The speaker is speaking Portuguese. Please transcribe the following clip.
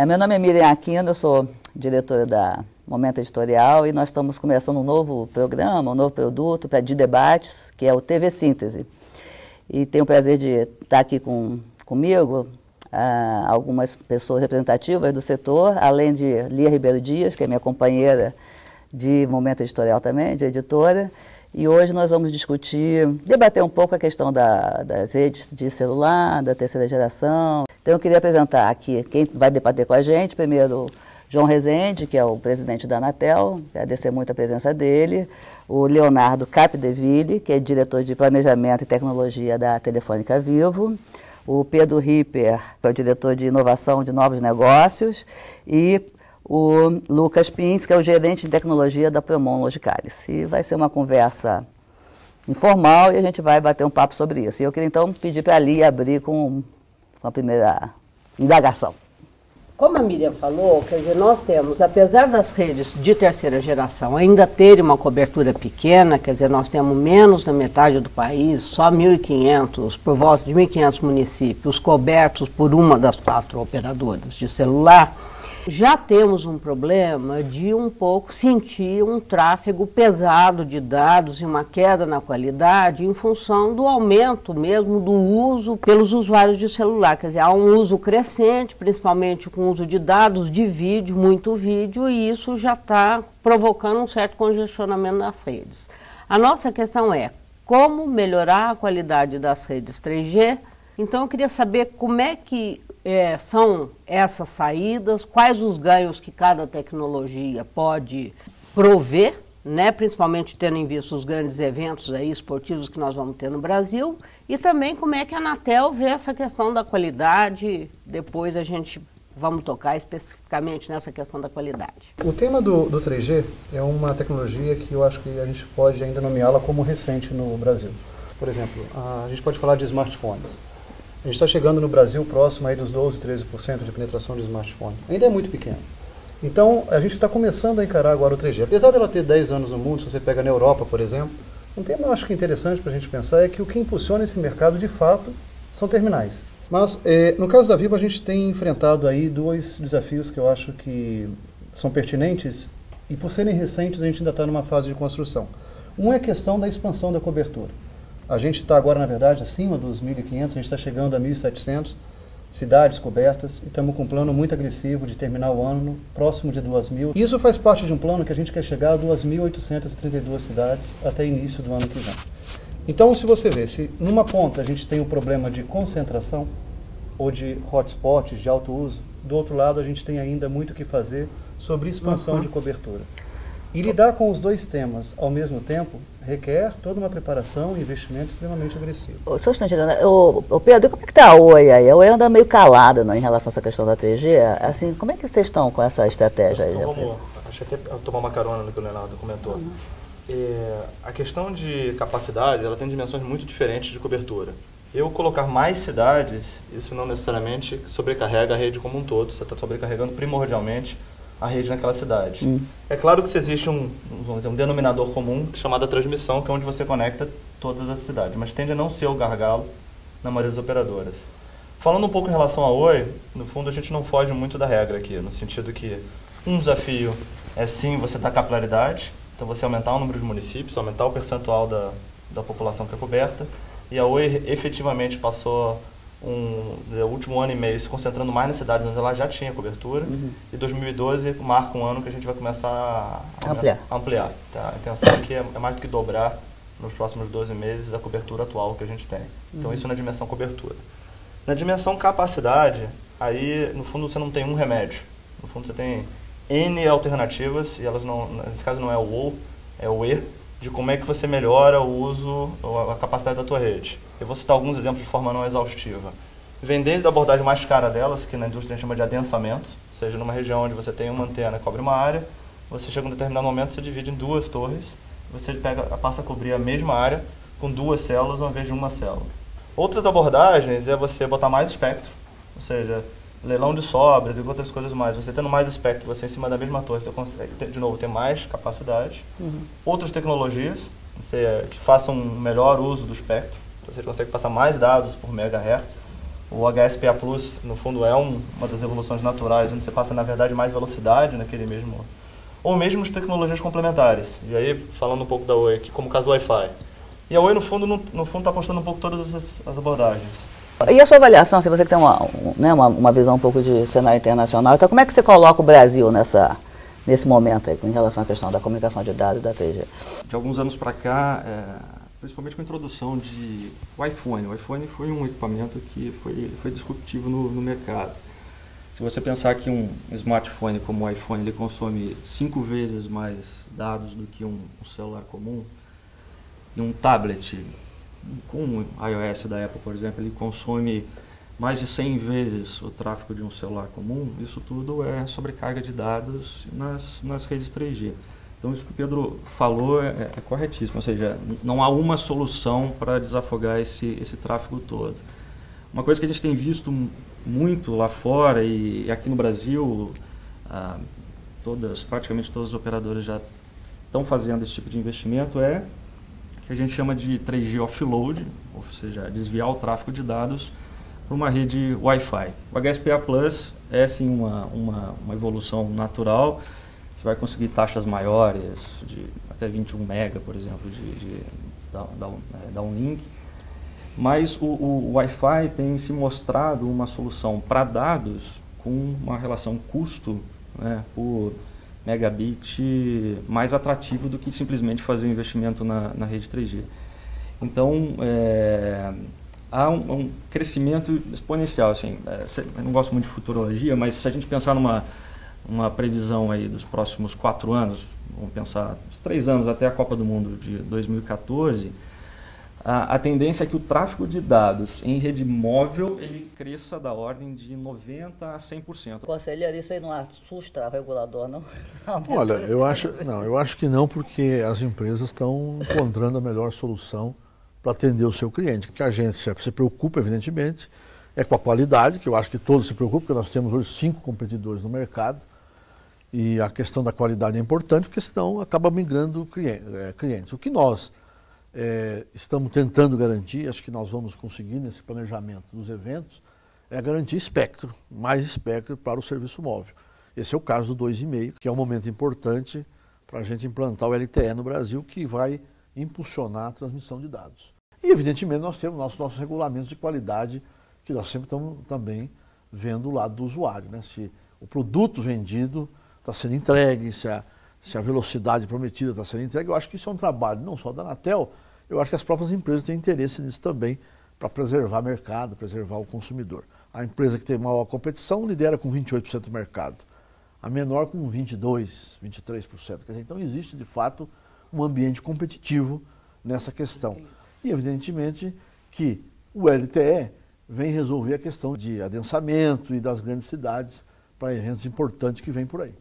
Meu nome é Miriam Aquino, eu sou diretora da Momento Editorial e nós estamos começando um novo programa, um novo produto de debates, que é o TV Síntese. E tenho o prazer de estar aqui comigo algumas pessoas representativas do setor, além de Lia Ribeiro Dias, que é minha companheira de Momento Editorial também, de editora. E hoje nós vamos debater um pouco a questão das redes de celular, da terceira geração. Então eu queria apresentar aqui quem vai debater com a gente. Primeiro, João Rezende, que é o presidente da Anatel, agradecer muito a presença dele. O Leonardo Capdeville, que é diretor de Planejamento e Tecnologia da Telefônica Vivo. O Pedro Ripper, que é o diretor de Inovação de Novos Negócios. E o Lucas Pins, que é o gerente de tecnologia da Promon Logicalis. E vai ser uma conversa informal e a gente vai bater um papo sobre isso. E eu queria então pedir para a Lia abrir com a primeira indagação. Como a Miriam falou, quer dizer, nós temos, apesar das redes de terceira geração ainda terem uma cobertura pequena, quer dizer, nós temos menos da metade do país, só 1.500, por volta de 1.500 municípios cobertos por uma das 4 operadoras de celular, já temos um problema de um pouco sentir um tráfego pesado de dados e uma queda na qualidade em função do aumento mesmo do uso pelos usuários de celular. Quer dizer, há um uso crescente, principalmente com o uso de dados, de vídeo, muito vídeo, e isso já está provocando um certo congestionamento nas redes. A nossa questão é como melhorar a qualidade das redes 3G. Então eu queria saber como é que são essas saídas, quais os ganhos que cada tecnologia pode prover, né, principalmente tendo em vista os grandes eventos aí, esportivos que nós vamos ter no Brasil, e também como é que a Anatel vê essa questão da qualidade. Depois a gente vamos tocar especificamente nessa questão da qualidade. O tema do 3G é uma tecnologia que eu acho que a gente pode ainda nomeá-la como recente no Brasil. Por exemplo, a gente pode falar de smartphones. A gente está chegando no Brasil próximo aí dos 12%, 13% de penetração de smartphone. Ainda é muito pequeno. Então, a gente está começando a encarar agora o 3G. Apesar dela ter 10 anos no mundo, se você pega na Europa, por exemplo, um tema eu acho que interessante para a gente pensar é que o que impulsiona esse mercado, de fato, são terminais. Mas, no caso da Vivo, a gente tem enfrentado aí 2 desafios que eu acho que são pertinentes e, por serem recentes, a gente ainda está numa fase de construção. Um é a questão da expansão da cobertura. A gente está agora, na verdade, acima dos 1.500, a gente está chegando a 1.700 cidades cobertas e estamos com um plano muito agressivo de terminar o ano próximo de 2.000. Isso faz parte de um plano que a gente quer chegar a 2.832 cidades até início do ano que vem. Então, se você vê, se numa ponta a gente tem um problema de concentração ou de hotspots de alto uso, do outro lado a gente tem ainda muito o que fazer sobre expansão de cobertura. E lidar com os 2 temas ao mesmo tempo requer toda uma preparação e investimento extremamente agressivo. Só um instante, Pedro, como é que está a Oi aí? A Oi anda meio calada, né, em relação a essa questão da 3G. Assim, como é que vocês estão com essa estratégia aí? Então vamos, acho que até tomar uma carona no que o Leonardo comentou. A questão de capacidade, ela tem dimensões muito diferentes de cobertura. Eu colocar mais cidades, isso não necessariamente sobrecarrega a rede como um todo, você está sobrecarregando primordialmente a rede naquela cidade. É claro que se existe vamos dizer, um denominador comum chamado a transmissão, que é onde você conecta todas as cidades, mas tende a não ser o gargalo na maioria das operadoras. Falando um pouco em relação a Oi, no fundo a gente não foge muito da regra aqui, no sentido que um desafio é sim você dar capilaridade, então você aumentar o número de municípios, aumentar o percentual da população que é coberta, e a Oi efetivamente passou o último ano e meio se concentrando mais nas cidades onde ela já tinha cobertura, e 2012 marca um ano que a gente vai começar a ampliar. Tá? A intenção aqui é mais do que dobrar nos próximos 12 meses a cobertura atual que a gente tem. Então isso na dimensão cobertura. Na dimensão capacidade, aí no fundo você não tem um remédio. No fundo você tem N alternativas, e elas não, nesse caso não é o ou, é o e, de como é que você melhora o uso, a capacidade da tua rede. Eu vou citar alguns exemplos de forma não exaustiva. Vem desde a abordagem mais cara delas, que na indústria a gente chama de adensamento, ou seja, numa região onde você tem uma antena que cobre uma área, você chega em um determinado momento, você divide em 2 torres, você passa a cobrir a mesma área com 2 células ao invés de uma célula. Outras abordagens é você botar mais espectro, ou seja, leilão de sobras e outras coisas mais. Você tendo mais espectro, você em cima da mesma torre, você consegue, de novo, ter mais capacidade. Outras tecnologias que façam um melhor uso do espectro, você consegue passar mais dados por megahertz. O HSPA Plus, no fundo, é uma das evoluções naturais, onde você passa, na verdade, mais velocidade naquele mesmo... Ou mesmo as tecnologias complementares. E aí, falando um pouco da Oi aqui, como o caso do Wi-Fi. E a Oi, no fundo, está apostando um pouco todas as abordagens. E a sua avaliação, se você tem uma visão um pouco de cenário internacional, então como é que você coloca o Brasil nesse momento aí, em relação à questão da comunicação de dados da 3G? De alguns anos para cá, principalmente com a introdução de o iPhone. O iPhone foi um equipamento que foi disruptivo no mercado. Se você pensar que um smartphone como o iPhone, ele consome 5 vezes mais dados do que um celular comum, e um tablet com o iOS da Apple, por exemplo, ele consome mais de 100 vezes o tráfego de um celular comum, isso tudo é sobrecarga de dados nas redes 3G. Então isso que o Pedro falou é corretíssimo, ou seja, não há uma solução para desafogar esse tráfego todo. Uma coisa que a gente tem visto muito lá fora e aqui no Brasil, praticamente todas as operadoras já estão fazendo esse tipo de investimento, é que a gente chama de 3G offload, ou seja, desviar o tráfego de dados para uma rede Wi-Fi. O HSPA Plus é sim uma evolução natural. Você vai conseguir taxas maiores, de até 21 mega, por exemplo, de downlink. Mas o Wi-Fi tem se mostrado uma solução para dados com uma relação custo, né, por megabit mais atrativo do que simplesmente fazer um investimento na rede 3G. Então, há um crescimento exponencial. Assim, eu não gosto muito de futurologia, mas se a gente pensar numa previsão aí dos próximos 4 anos, vamos pensar uns 3 anos até a Copa do Mundo de 2014, a tendência é que o tráfego de dados em rede móvel ele cresça da ordem de 90% a 100%. Conselheiro, isso aí não assusta o regulador, não? Olha, eu acho que não, porque as empresas estão encontrando a melhor solução para atender o seu cliente. O que a gente se preocupa, evidentemente, é com a qualidade, que eu acho que todos se preocupam, porque nós temos hoje 5 competidores no mercado, e a questão da qualidade é importante, porque senão acaba migrando clientes. O que nós estamos tentando garantir, acho que nós vamos conseguir nesse planejamento dos eventos, é garantir espectro, mais espectro para o serviço móvel. Esse é o caso do 2,5, que é um momento importante para a gente implantar o LTE no Brasil, que vai impulsionar a transmissão de dados. E, evidentemente, nós temos nossos regulamentos de qualidade, que nós sempre estamos também vendo o lado do usuário, né? Se o produto vendido está sendo entregue, se a velocidade prometida está sendo entregue. Eu acho que isso é um trabalho não só da Anatel, eu acho que as próprias empresas têm interesse nisso também, para preservar o mercado, preservar o consumidor. A empresa que tem maior competição lidera com 28% do mercado, a menor com 22%, 23%. Quer dizer, então existe, de fato, um ambiente competitivo nessa questão. E, evidentemente, que o LTE vem resolver a questão de adensamento e das grandes cidades para eventos importantes que vêm por aí.